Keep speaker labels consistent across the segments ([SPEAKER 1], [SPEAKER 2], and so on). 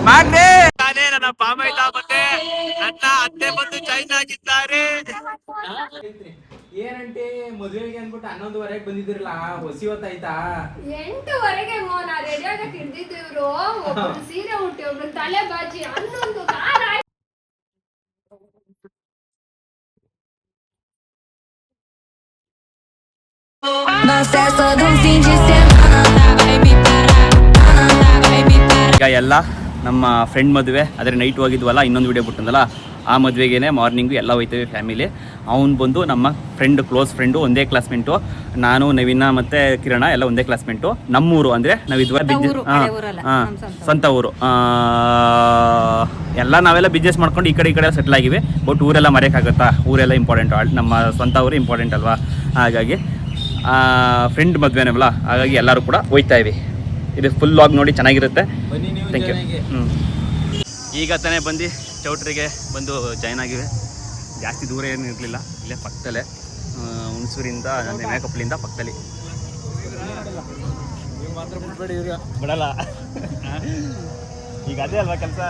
[SPEAKER 1] ಮಾಡ್ರಿ. ನಾನೇ ನನ್ನ ಪಾಮೈತ ಮತ್ತೆ ನನ್ನ ಅತ್ತೆ ಬಂದು ಜೈನ್ ಆಗಿದ್ದಾರೆ.
[SPEAKER 2] ಏನಂటే ಮದುವೆಗೆ ಅನ್ಬಿಟ್ಟು 11:30ಗೆ ಬಂದಿದ್ರಲ್ಲ, ಹೊಸಿ ಹೊತ್ತಾಯ್ತಾ?
[SPEAKER 3] 8:00ಗೆ ನಾ ರೆಡಿ ಆಗಕ್ಕೆ ಹಿಡ್ದಿದ್ದು ಇವ್ರು. ಒಬ್ರು ಸೀರೆ ಉಟ್ಟಿ, ಒಬ್ರು ತಲೆ ಬಾಚಿ, ಅನ್ನೊಂದು ಕಾಲ.
[SPEAKER 1] ಈಗ ಎಲ್ಲ ನಮ್ಮ ಫ್ರೆಂಡ್ ಮದುವೆ ಆದರೆ ನೈಟ್ ಹೋಗಿದ್ವಲ್ಲ, ಇನ್ನೊಂದು ವಿಡಿಯೋ ಬಿಟ್ಟಂದಲ್ಲ, ಆ ಮದುವೆಗೇನೆ ಮಾರ್ನಿಂಗು ಎಲ್ಲ ಹೋಯ್ತೇವೆ ಫ್ಯಾಮಿಲಿ. ಅವ್ನು ಬಂದು ನಮ್ಮ ಫ್ರೆಂಡ್, ಕ್ಲೋಸ್ ಫ್ರೆಂಡು, ಒಂದೇ ಕ್ಲಾಸ್ಮೇಟು. ನಾನು, ನವೀನ ಮತ್ತು ಕಿರಣ ಎಲ್ಲ ಒಂದೇ ಕ್ಲಾಸ್ಮೇಟು. ನಮ್ಮೂರು ಅಂದರೆ ನಾವಿದ್ವ ಸ್ವಂತ ಊರು. ಎಲ್ಲ ನಾವೆಲ್ಲ ಬಿಸ್ನೆಸ್ ಮಾಡ್ಕೊಂಡು ಈ ಕಡೆ ಸೆಟ್ಲ್ ಆಗಿವೆ. ಬಟ್ ಊರೆಲ್ಲ ಮರೆಯೋಕ್ಕಾಗುತ್ತಾ? ಊರೆಲ್ಲ ಇಂಪಾರ್ಟೆಂಟು, ನಮ್ಮ ಸ್ವಂತ ಊರು ಇಂಪಾರ್ಟೆಂಟ್ ಅಲ್ವಾ? ಹಾಗಾಗಿ ಫ್ರೆಂಡ್ ಮದುವೆನವಲ್ಲ, ಹಾಗಾಗಿ ಎಲ್ಲರೂ ಕೂಡ ಹೋಯ್ತಾ ಇವಿ. ಇದು ಫುಲ್ ಲಾಗ್ ನೋಡಿ, ಚೆನ್ನಾಗಿರುತ್ತೆ. Thank you. ಈಗ ತಾನೇ ಬಂದು ಚೌಟ್ರಿಗೆ ಬಂದು ಜಾಯ್ನ್ ಆಗಿವೆ. ಜಾಸ್ತಿ ದೂರ ಏನು ಇರಲಿಲ್ಲ, ಇಲ್ಲೇ ಪಕ್ಕದಲ್ಲೇ, ಹುಣಸೂರಿಂದ ಮೇಕಪ್ಲಿಂದ ಪಕ್ಕದಲ್ಲಿ. ಬಿಡಲ್ಲ ಈಗ ಅದೇ ಅಲ್ವಾ ಕೆಲಸ.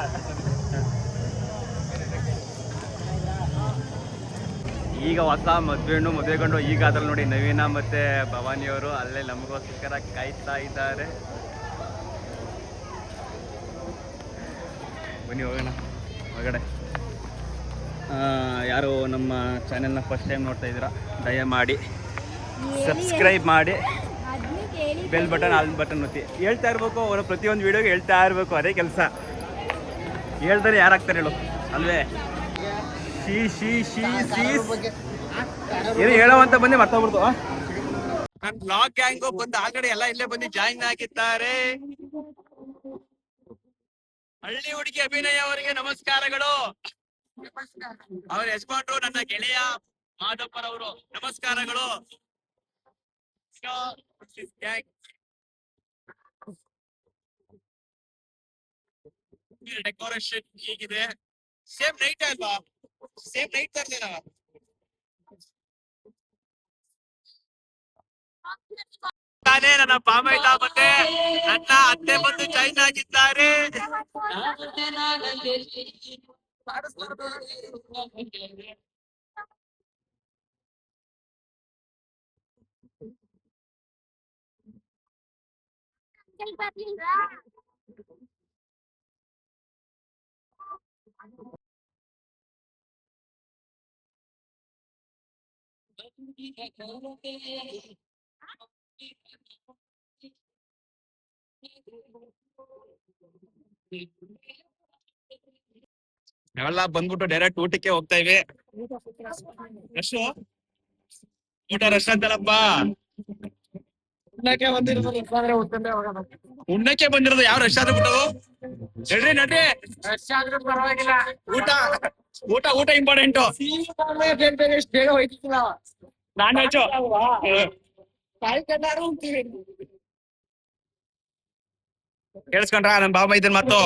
[SPEAKER 1] ಈಗ ಹೊಸ ಮದುವೆಗಂಡು ಈಗ ಅದ್ರಲ್ಲಿ ನೋಡಿ ನವೀನ ಮತ್ತು ಭವಾನಿಯವರು ಅಲ್ಲೇ ನಮಗೋಸ್ಕರ ಕಾಯ್ತಾ ಇದ್ದಾರೆ. ಬನ್ನಿ ಹೋಗೋಣ ಹೊರಗಡೆ. ಯಾರು ನಮ್ಮ ಚಾನೆಲ್ನ ಫಸ್ಟ್ ಟೈಮ್ ನೋಡ್ತಾ ಇದ್ದೀರಾ, ದಯಮಾಡಿ ಸಬ್ಸ್ಕ್ರೈಬ್ ಮಾಡಿ, ಬೆಲ್ ಬಟನ್, ಆಲ್ ಬಟನ್ ಒತ್ತಿ. ಹೇಳ್ತಾ ಇರಬೇಕು, ಅವನು ಪ್ರತಿಯೊಂದು ವೀಡಿಯೋಗೆ ಹೇಳ್ತಾ ಇರಬೇಕು, ಅದೇ ಕೆಲಸ. ಹೇಳ್ತಾರೆ ಯಾರಾಗ್ತಾರೆ ಹೇಳು ಅಲ್ವೇ? ಏನು ಹೇಳೋ ಅಂತ ಬಂದು ಮರ್ತೋಗ್ಬಿಡ್ತು. ನನ್ನ ಬ್ಲಾಗ್ ಗ್ಯಾಂಗು ಬಂದು ಆ ಕಡೆ ಎಲ್ಲ ಇಲ್ಲೇ ಬಂದು ಜಾಯಿನ್ ಆಗಿದ್ದಾರೆ. ಹಳ್ಳಿ ಹುಡುಗಿ ಅಭಿನಯ ಅವರಿಗೆ ನಮಸ್ಕಾರಗಳು. ಅವರ ಯಜಮಾನ್ರು ನನ್ನ ಗೆಳೆಯ ಮಾದಪ್ಪರವರು, ನಮಸ್ಕಾರಗಳು. ಡೆಕೋರೇಷನ್ ಹೀಗಿದೆ. ಸೇಮ್ ನೈಟ್ ಅಲ್ವಾ? ಸೇಮ್ ನೈಟ್ ತರ್ದೇನ? ತಾನೇ ನನ್ನ ಪಾಮೈತ ಮತ್ತೆ ನನ್ನ ಅತ್ತೆ ಬಂದು ಜಾಯಿನ್ ಆಗಿದ್ದಾರೆ. ನಾವೆಲ್ಲ ಬಂದ್ಬಿಟ್ಟು ಡೈರೆಕ್ಟ್ ಊಟಕ್ಕೆ ಹೋಗ್ತಾ ಇವಿ. ರಶ್ ಊಟ ರಶ್ ಅಂತಲ್ಲಪ್ಪ. ಉಣ್ಣಕ್ಕೆ ಬಂದಿರೋದು ಯಾವ ರಶ್ ಆದ್ರೂ ಬಿಟ್ಟು ನಡ್ರಿ ನಡ್ರಿ. ರಶ್ ಆದ್ರೂ ಪರವಾಗಿಲ್ಲ, ಊಟ ಊಟ ಊಟ ಇಂಪಾರ್ಟೆಂಟು. ಬೇಗ ಹೋಯ್ತಿಲ್ಲ ನಾನ್ ವೆಜ್ ಕೇಳಿಸ್ಕೊಂಡ್ರ ನನ್ ಬಾಬಾ ಇದನ್ ಮತ್ತು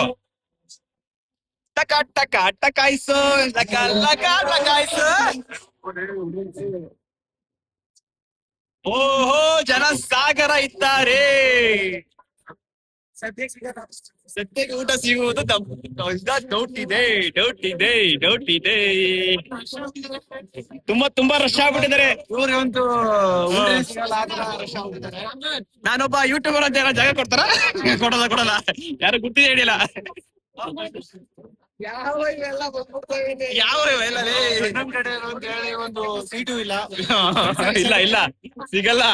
[SPEAKER 1] ಟಕ ಟಕ ಟಕಾಯ್ಸು ಲಕ ಲಕ ಲಕಾಯ್ಸು. ಓಹೋ ಜನ ಸಾಗರ ಇದ್ದಾರೆ. ಸದ್ಯಕ್ಕೆ ಊಟ ಸಿಗುವುದು ಡೌಟ್ ಇದೆ. ತುಂಬಾ ರಶ್ ಆಗ್ಬಿಟ್ಟಿದ್ದಾರೆ. ನಾನೊಬ್ಬ ಯೂಟ್ಯೂಬರ್ ಅಂತ ಯಾರು ಜಾಗ ಕೊಡ್ತಾರ? ಕೊಡಲ್ಲ. ಯಾರು ಗುರ್ತಿದೆ ಹೇಳಿಲ್ಲ. ಯಾವ ಕಡೆ ಒಂದು ಸೀಟು ಇಲ್ಲ. ಇಲ್ಲ ಸಿಗಲ್ಲ.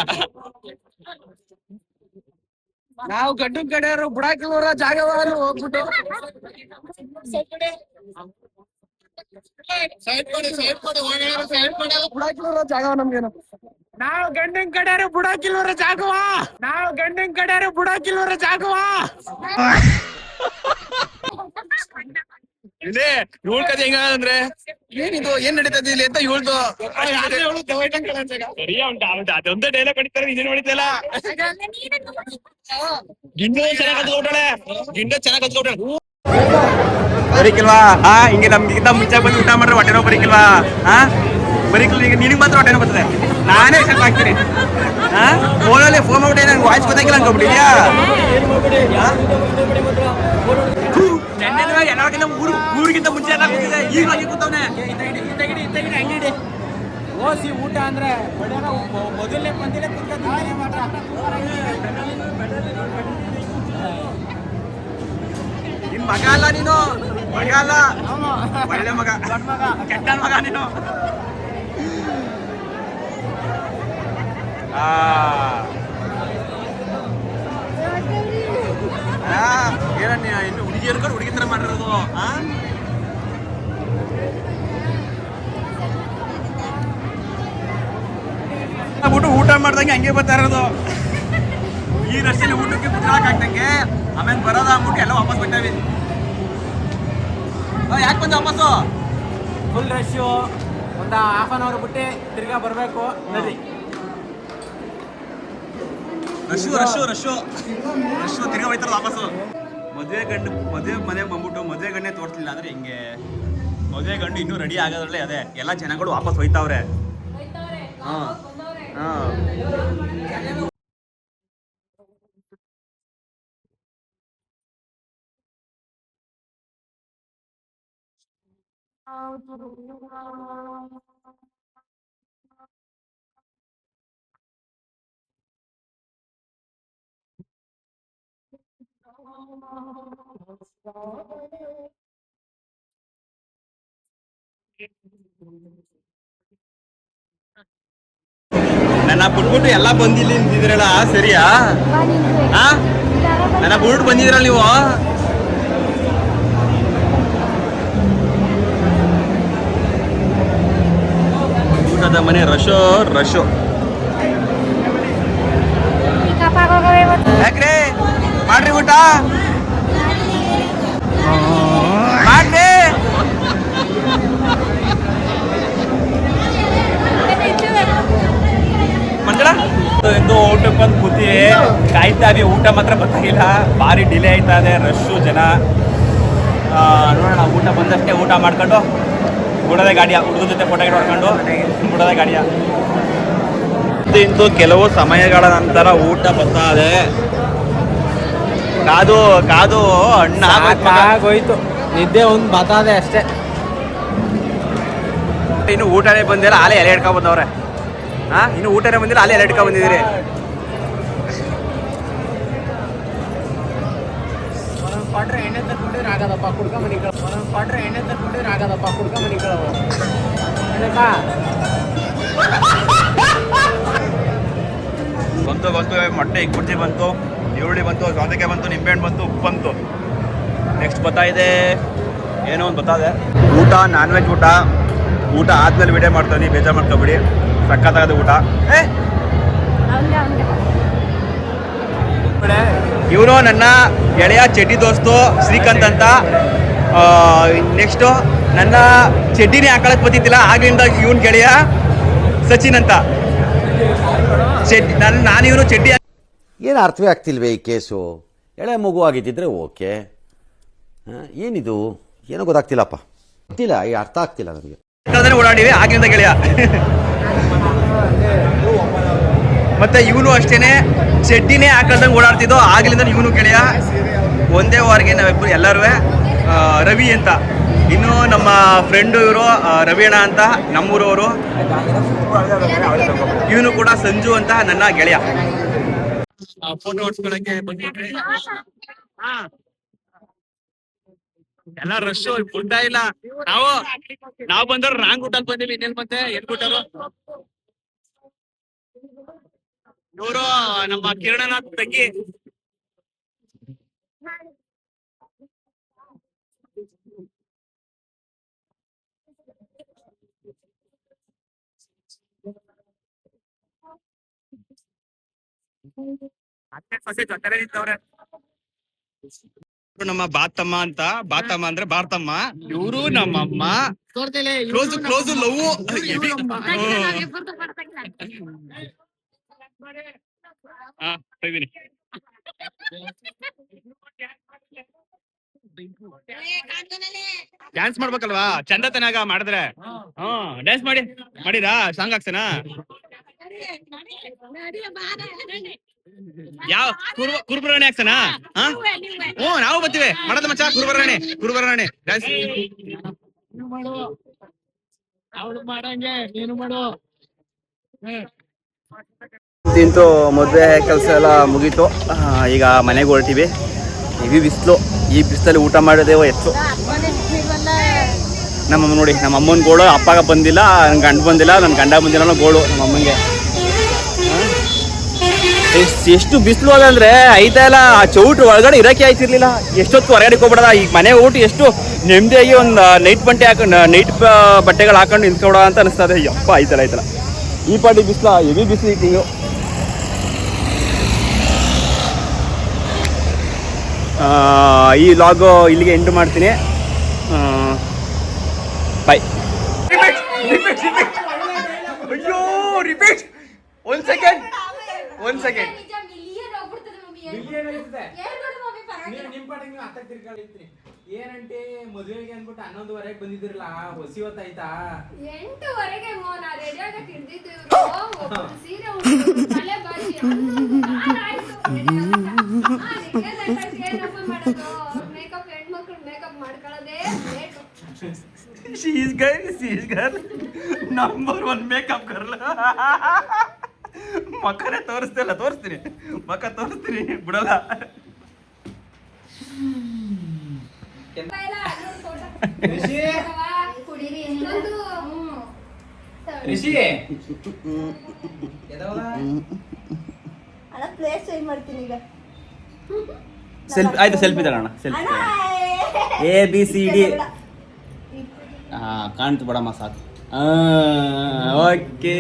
[SPEAKER 1] ನಾವು ಗಂಡು ಕಡೆಯವರು ಬುಡಾಕಿಲ್ವರ ಜಾಗವನ್ನು ಹೋಗ್ಬಿಟ್ಟು ಜಾಗ ನಮ್ಗೇನು. ನಾವು ಗಂಡಿನ ಕಡೆಯವರು ಬುಡಾಕಿಲ್ವರ ಜಾಗವಾ. ಇದೇ ಇವಳ ಕತೆ ಹೆಂಗಂದ್ರೆ ಏನಿದು ಏನ್ ನಡೀತದೆ ಇಲ್ಲಿ ಅಂತ ಇವಳ್ದು ಅದೊಂದೇ ಡೈಲಾಗ್ ಹೊಡಿತಾರೆ. ಇದೇನು ಹೊಡಿತಲ್ಲ. ಗಿಂಡ ಚೆನ್ನಾಗ್ ಕತ್ಕೊಬಿಟ್ಟಾಳೆ. ಬರೀಕಿಲ್ವಾ? ಹಿಂಗೆ ನಮ್ಗಿಂತ ಮುಂಚೆ ಬಂದು ಊಟ ಮಾಡ್ರೆ ಹೊಟ್ಟೆನೋ ಬರೀಕಿಲ್ವಾ? ಬರೀಕಿಲ್ವ? ಈಗ ನಿನಗ್ ಮಾತ್ರ ಹೊಟ್ಟೆನೋ ಬರ್ತದೆ. ನಾನೇ ಚೆನ್ನಾಗಿ ಹಾಕ್ತೀನಿ. ಫೋನಲ್ಲಿ ಫೋನ್ ಮಾಡ್ಬಿಟ್ಟೆ ನಂಗೆ ವಾಯ್ಸ್ ಗೊತ್ತಾಗಿಲ್ಲ ಅನ್ಕೊಂಡ್ಬಿಟ್ಟಿದ್ಯಾ ಎಲ್ಲರಿಗಿಂತ ಊರಿಗಿಂತ ಮುಂಚೆ ಎಲ್ಲ ಕೂತಿದೆ ಈಗ ಹಾಗೆ ಕೂತವನೆ
[SPEAKER 2] ಓಸಿ ಊಟ ಅಂದ್ರೆ ಮೊದಲನೇ ಪಂದಿಲೇ ಕುತ್ಕೊತೀನಿ
[SPEAKER 1] ನಿನ್ ಮಗ ಅಲ್ಲ ನೀನು ಮಗ ಅಲ್ಲ ಒಳ್ಳೆ ಮಗ ಕೆಟ್ಟ ಮಗ ನೀನು ಏನ ಇನ್ನು ಹುಡುಗಿಯರ್ಗ ಹುಡುಗಿ ತರ ಮಾಡಿರೋದು ಬಿಟ್ಟು ಊಟ ಮಾಡ್ದಂಗೆ ಹಂಗೆ ಬರ್ತಾ ಇರೋದು ಈ ರಸ್ತೆಯಲ್ಲಿ ಊಟಕ್ಕೆ ಕುತ್ಕೊಳಕ್ಕಾಗ್ದಂಗೆ ಆಮೇಲೆ ಬರೋದ ಅಂದ್ಬಿಟ್ಟು ಎಲ್ಲ ವಾಪಸ್ ಬಿಟ್ಟವಿ ಯಾಕೆ ಬಂದ ವಾಪಸ್ಸು
[SPEAKER 2] ಫುಲ್ ರಶ್ಶು ಒಂದು ಹಾಫ್ ಅನ್ ಅವರ್ ಬಿಟ್ಟು ತಿರ್ಗಾ ಬರಬೇಕು ನದಿ
[SPEAKER 1] ರಶ್ಶು ರಶ್ಶು ರಶ್ಶು ರಶ್ಶು ತಿರ್ಗಾ ಹೋಯ್ತಾರ ವಾಪಸ್ಸು ಮದುವೆ ಮನೆಗೆ ಬಂದ್ಬಿಟ್ಟು ಮದುವೆ ಗಂಡೇ ತೋರಿಸ್ಲಿಲ್ಲ ಅಂದ್ರೆ ಹಿಂಗೆ ಮದುವೆ ಗಂಡು ಇನ್ನೂ ರೆಡಿ ಆಗೋದ್ರಲ್ಲೇ ಅದೇ ಎಲ್ಲ ಜನಗಳು ವಾಪಸ್ ಹೋಯ್ತಾವ್ರೆ ಹಾಂ ಹಾಂ ನನ್ನ ಬಿಟ್ಬಿಟ್ಟು ಎಲ್ಲ ಬಂದಿಲ್ಲ ನಿಂತಿದ್ರಲ್ಲ ಸರಿಯಾ ನನ್ನ ಬಿಟ್ಬಿಟ್ಟು ಬಂದಿದ್ರಲ್ಲ ನೀವು ಊಟದ ಮನೆ ರಶೋ ರಶೋ ಯಾಕ್ರೆ ಮಾಡ್ರಿ ಊಟ ಮಾಡ್ರಿ ಮಂಜಳ ಎಂದು ಊಟಕ್ಕೆ ಬಂದು ಕೂತೀವಿ ಕಾಯ್ತಾ ಇದೀವಿ ಊಟ ಮಾತ್ರ ಗೊತ್ತಾಗಿಲ್ಲ ಭಾರಿ ಡಿಲೇ ಆಯ್ತಾ ಇದೆ ರಶ್ಶು ಜನ ನೋಡೋಣ ಊಟ ಬಂದಷ್ಟೇ ಊಟ ಮಾಡ್ಕೊಂಡು ಬಿಡೋದೇ ಗಾಡಿಯ ಹುಡುಗನ ಜೊತೆ ಫೋಟೋ ಹೊಡ್ಕೊಂಡು ಬಿಡೋದೇ ಗಾಡಿಯ ಇಂದು ಕೆಲವು ಸಮಯಗಳ ನಂತರ ಊಟ ಬರ್ತಾ ಇದೆ ಕಾದು ಕಾದು ಅಣ್ಣ
[SPEAKER 2] ಆಗೋಯ್ತು ನಿದ್ದೆ ಒಂದು ಬತ್ತದೆ ಅಷ್ಟೇ
[SPEAKER 1] ಇನ್ನು ಊಟನೇ ಬಂದಿಲ್ಲ ಆಲೆ ಎಲೆ ಹಿಡ್ಕೊಂಡ್ ಬಂದವ್ರೆ ಇನ್ನು ಊಟನೇ ಬಂದಿಲ್ಲ ಆಲೆ ಎಲೆ ಹಿಡ್ಕೊಂಡ್ ಬಂದಿದ್ದೀರಿ
[SPEAKER 2] ಪಾಟ್ರೆ ಎಣ್ಣೆ ತಂದ್ಬಿಟ್ಟಿದ್ರೆ ಆಗದಪ್ಪ ಕುಡ್ಕೊಂಬನಿ ಪಾಟ್ರೆ ಎಣ್ಣೆ ತಂದ್ಬಿಟ್ಟಿದ್ರೆ ಆಗದಪ್ಪ ಕುಡ್ಕೊಂಬನಿ
[SPEAKER 1] ಬಂತು ಬಂತು ಮೊಟ್ಟೆ ಇಕ್ಕುಡ್ತಿ ಬಂತು ಈರುಳ್ಳಿ ಬಂತು ಸೌತೆಕಾಯಿ ಬಂತು ನಿಂಬೆಹಣ್ಣು ಬಂತು ಉಪ್ಪು ಬಂತು ನೆಕ್ಸ್ಟ್ ಬರ್ತಾ ಇದೆ ಏನೋ ಒಂದು ಬರ್ತಾಯಿದೆ ಊಟ ನಾನ್ ವೆಜ್ ಊಟ ಆದ್ಮೇಲೆ ವಿಡಿಯೋ ಮಾಡ್ತಾನೆ ಬೇಜಾರು ಮಾಡ್ಕೊಬಿಡಿ ಸಕ್ಕತ್ತಾಗದ ಊಟ ಇವನು ನನ್ನ ಗೆಳೆಯ ಚಡ್ಡಿ ದೋಸ್ತು ಶ್ರೀಕಾಂತ್ ಅಂತ ನೆಕ್ಸ್ಟು ನನ್ನ ಚಡ್ಡಿನೇ ಹಾಕೊಳಕ್ ಬಂದಿದ್ದಿಲ್ಲ ಆಗ್ಲಿಂದ ಇವನ್ ಗೆಳೆಯ ಸಚಿನ್ ಅಂತ ಚಡ್ಡಿ ನಾನು ಇವನು ಚಡ್ಡಿ
[SPEAKER 4] ಏನು ಅರ್ಥವೇ ಆಗ್ತಿಲ್ವೇ ಈ ಕೇಸು ಎಳೆ ಮಗು ಆಗಿದ್ದಿದ್ರೆ ಓಕೆ ಏನಿದು ಏನೋ ಗೊತ್ತಾಗ್ತಿಲ್ಲಪ್ಪ ಗೊತ್ತಿಲ್ಲ ಈ ಅರ್ಥ ಆಗ್ತಿಲ್ಲ ನನಗೆ
[SPEAKER 1] ಓಡಾಡಿವಿ ಆಗ್ಲಿಂದ ಗೆಳೆಯ ಮತ್ತೆ ಇವನು ಅಷ್ಟೇನೆ ಚಡ್ಡಿನೇ ಹಾಕಳ್ದಂಗೆ ಓಡಾಡ್ತಿದ್ದೋ ಆಗ್ಲಿಂದ ಇವನು ಗೆಳೆಯ ಒಂದೇ ವಾರಿಗೆ ನಾವಿಬ್ಬರು ಎಲ್ಲರೂ ರವಿ ಅಂತ ಇನ್ನು ನಮ್ಮ ಫ್ರೆಂಡು ಇವರು ರವಿಯಣ್ಣ ಅಂತ ನಮ್ಮೂರವರು ಇವನು ಕೂಡ ಸಂಜು ಅಂತ ನನ್ನ ಗೆಳೆಯ ಫೋಟೋ ಹೊಡ್ಸ್ಕೊಳಕ್ಕೆ ಬಂದ್ಬಿಟ್ರಿ ಎಲ್ಲ ರಶ್ ಊಟ ಇಲ್ಲ ನಾವು ಬಂದವ್ರು ರಾಂಗ್ ಊಟಲ್ ಬಂದಿವಿ ಇನ್ನೇನ್ ಮತ್ತೆ ಏನ್ ಕೊಟ್ಟರು ಇವರು ನಮ್ಮ ಕಿರಣನಾಥ್ ತಂಗಿ ಸೊಸೆ ಜೊತೆ ನಿಂತವ್ರೆ ನಮ್ಮ ಬಾತಮ್ಮ ಅಂತ ಬಾತಮ್ಮ ಅಂದ್ರೆ ಭಾರತಮ್ಮ ಇವರು ನಮ್ಮಮ್ಮ ಕ್ಲೋಸ್ ಕ್ಲೋಸ್ ಲವ್ ಡ್ಯಾನ್ಸ್ ಮಾಡ್ಬೇಕಲ್ವಾ ಚಂದತನಾಗ ಮಾಡಿದ್ರೆ ಡ್ಯಾನ್ಸ್ ಮಾಡಿರಾ ಸಾಂಗ್ ಹಾಕ್ಸನಾ ಯಾವ ಕುರುಬರಾಣಿ ಹಾಕ್ಸನಾ? ಹ್ಞೂ ನಾವು ಬರ್ತೀವಿ ಮಾಡೋದು ಮಚ್ಚ. ಕುರುಬರಾಣಿ ತಿಂತು ಮದುವೆ ಕೆಲಸ ಎಲ್ಲ ಮುಗೀತು. ಈಗ ಮನೆಗೆ ಹೊರಟಿವಿ. ಹೆವಿ ಬಿಸಿಲು. ಈ ಬಿಸಿಲಲ್ಲಿ ಊಟ ಮಾಡೋದೇವೋ ಹೆಚ್ಚು. ನಮ್ಮಮ್ಮ ನೋಡಿ, ನಮ್ಮ ಅಮ್ಮನ ಗೋಳು ಅಪ್ಪಾಗ ಬಂದಿಲ್ಲ, ನನ್ನ ಗಂಡ ಬಂದಿಲ್ಲ, ನನ್ನ ಗಂಡ ಬಂದಿಲ್ಲ ಅನ್ನೋ ಗೋಳು ನಮ್ಮ ಅಮ್ಮಂಗೆ. ಎಷ್ಟು ಬಿಸಿಲು ಅದಂದ್ರೆ ಐತಾ ಇಲ್ಲ. ಆ ಚೌಟ್ರು ಒಳಗಡೆ ಇರೋಕೆ ಆಯ್ತಿರ್ಲಿಲ್ಲ. ಎಷ್ಟೊತ್ತು ಹೊರಗಡೆ ಹೋಗ್ಬಿಡದ. ಈಗ ಮನೆ ಊಟ ಎಷ್ಟು ನೆಮ್ಮದಿಯಾಗಿ ಒಂದು ನೈಟ್ ಬಟ್ಟೆಗಳು ಹಾಕೊಂಡು ನಿಂತ್ಕೊಬಿಡ ಅಂತ ಅನಿಸ್ತದೆ. ಯಪ್ಪ ಆಯ್ತಲ್ಲ ಈ ಪಾಟಿ ಬಿಸಿಲ, ಹೆವಿ ಬಿಸಿಲು ಈಟಿಂಗು. ಈ ಲಾಗು ಇಲ್ಲಿಗೆ ಎಂಡ್ ಮಾಡ್ತೀನಿ. ಬಾಯ್. ಅಯ್ಯೋ ರಿಪೀಟ್. ಒಂದ್ ಸೆಕೆಂಡ್.
[SPEAKER 2] ಏನಂటే ಮದುವೆಗೆ ಅನ್ಬಿಟ್ಟು 11:30 ಬಂದಿದ್ರಲ್ಲ, ಹೊಸಿ ಹೊತ್ತಾಯ್ತಾ?
[SPEAKER 3] 8:00 ನಾ ರೆಡಿ ಆಗಕ್ಕೆ ಹಿಡ್ದಿದ್ದು ಇವ್ರು. ಒಬ್ರು ಸೀರೆ ಉಟ್ಕೊಂಡು ತಲೆ ಬಾಚಿ ಏನಪ್ಪ ಮಾಡೋದು? ಮೇಕಪ್ ಹೆಣ್ಮಕ್ಳು ಮೇಕಪ್ ಮಾಡ್ಕೊಳ್ಳೋದೇ late.
[SPEAKER 1] She is girl. Number 1 makeup girl. ಮಕ್ಕನೇ ತೋರಿಸ್ತೀನಿ. ಮಕ್ಕ ತೋರಿಸ್ತೀನಿ ಬಿಡಲ್ಲ.
[SPEAKER 3] ಕುಡೀರಿ ಇನ್ನೊಂದು
[SPEAKER 2] ರಿಷಿ
[SPEAKER 5] ಅಣ್ಣ ಪ್ಲೇಸ್ ಚೇಂಜ್ ಮಾಡ್ತೀನಿ ಈಗ.
[SPEAKER 1] ಸೆಲ್ಫಿ ತಗೋಣ. ABCD ಕಾಣ್ತು ಬಿಡಮ್ಮ ಸಾಕು. ಓಕೆ.